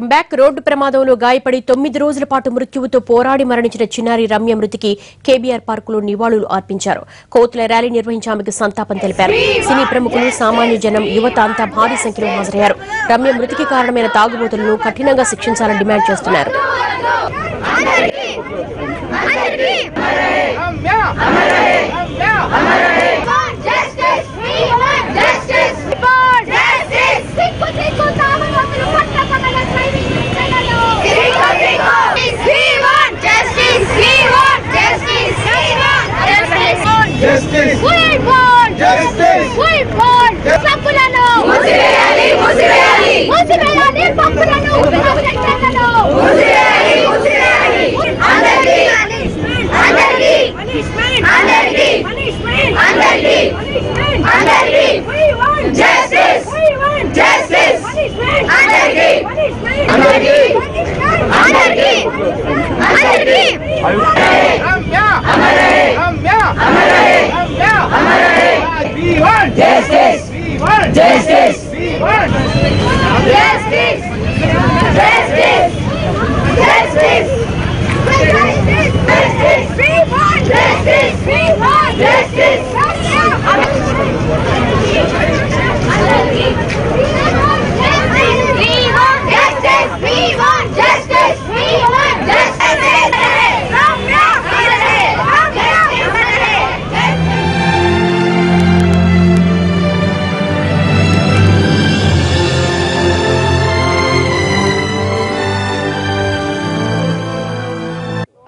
Welcome back. Road ప్రమాదంలో గాయపడి 9 రోజుల పాటు మృత్యువుతో పోరాడి మరణించిన చిన్నారి రమ్య మృతికి కేబీఆర్ పార్కులో నివాళులు అర్పించారు. కోతుల ర్యాలీ నిర్వహించి ఆమెకు సంతాపం తెలిపారు. సినీ ప్రముఖులు, సామాన్య జనం, యువత అంతా భారీ సంఖ్యలో హాజరయ్యారు. రమ్య మృతికి కారణమైన తాగుబోతులను కఠినంగా శిక్షించాలని డిమాండ్ చేస్తున్నారు. Justice! We want justice! We want Pappulanu! Musirayali! Musirayali! Musirayali! Pappulanu! Musirayali! Musirayali! Andarki! Andarki! Punishment! Andarki! Punishment! Andarki! Punishment! Andarki! We want justice! We want justice! Punishment! Andarki! Punishment! Andarki! Andarki! Andarki! Ramya! Amare! Ramya! Amare! We want justice. We want justice. We want justice. Justice. Justice. Justice. We want justice. We want justice. We want justice. We want justice. We want justice.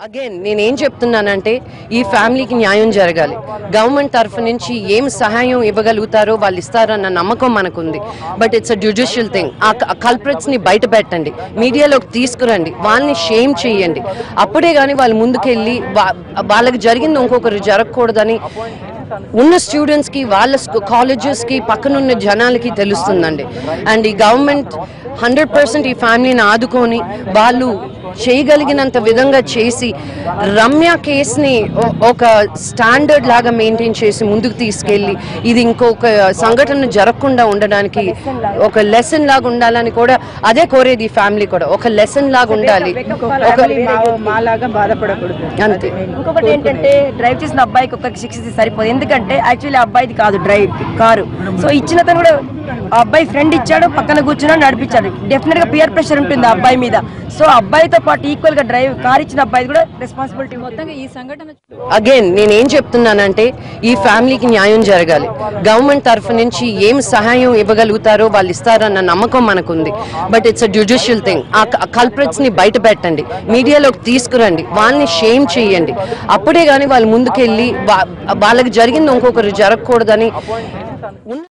Again నేనేం చెప్తున్నానంటే ఈ ఫ్యామిలీకి న్యాయం జరగాలి. Government తరఫు నుంచి ఏం సహాయం ఇవ్వగలుగుతారో వాళ్ళు ఇస్తారన్న నమ్మకం మనకుంది. But it's a judicial thing. ఆ కల్ప్రిట్స్ ని బయట పెట్టండి, మీడియాలోకి తీసుకురండి, వాళ్ళని షేమ్ చేయండి. అప్పుడే కానీ వాళ్ళు ముందుకెళ్ళి వాళ్ళకి జరిగింది ఇంకొకరు జరగకూడదని ఉన్న స్టూడెంట్స్ కి, వాళ్ళ కాలేజెస్ కి, పక్కనున్న జనాలకి తెలుస్తుందండి. అండ్ ఈ గవర్నమెంట్ 100% ఈ ఫ్యామిలీని ఆదుకొని వాళ్ళు చేయగలిగినంత విధంగా చేసి రమ్య కేసుని ఒక స్టాండర్డ్ లాగా మెయింటైన్ చేసి ముందుకు తీసుకెళ్ళి ఇది ఇంకొక సంఘటన జరగకుండా ఉండడానికి ఒక లెసన్ లాగా ఉండాలని కూడా అదే కోరేది. ఈ ఫ్యామిలీ కూడా ఒక లెసన్ లాగా ఉండాలి, అంతే. ఇంకొకటి ఏంటంటే డ్రైవ్ చేసిన అబ్బాయికి ఒక శిక్ష సరిపోదు. ఎందుకంటే యాక్చువల్లీ అబ్బాయిది కాదు కారు. సో ఇచ్చిన తను కూడా ఆ అబ్బాయి ఫ్రెండ్ ఇచ్చాడు, పక్కన కూర్చున్నాడు, నడిపించాడు. డెఫినెట్ గా పియర్ ప్రెషర్ ఉంటుంది ఆ అబ్బాయి మీద. సో అబ్బాయితో పాటు ఈక్వల్ గా కార్ ఇచ్చిన అబ్బాయి కూడా రెస్పాన్సిబిలిటీ. మొత్తంగా ఈ సంఘటన అగైన్ నేనేం చెప్తున్నానంటే ఈ ఫ్యామిలీకి న్యాయం జరగాలి. గవర్నమెంట్ తరఫు నుంచి ఏం సహాయం ఇవ్వగలుగుతారో వాళ్ళు ఇస్తారన్న నమ్మకం మనకుంది. But it's a judicial thing. ఆ కల్ప్రిట్స్ ని బయట పెట్టండి, మీడియాలోకి తీసుకురండి, వాళ్ళని షేమ్ చేయండి. అప్పుడే కానీ వాళ్ళు ముందుకెళ్ళి వాళ్ళకి జరిగింది ఇంకొకరు జరగకూడదని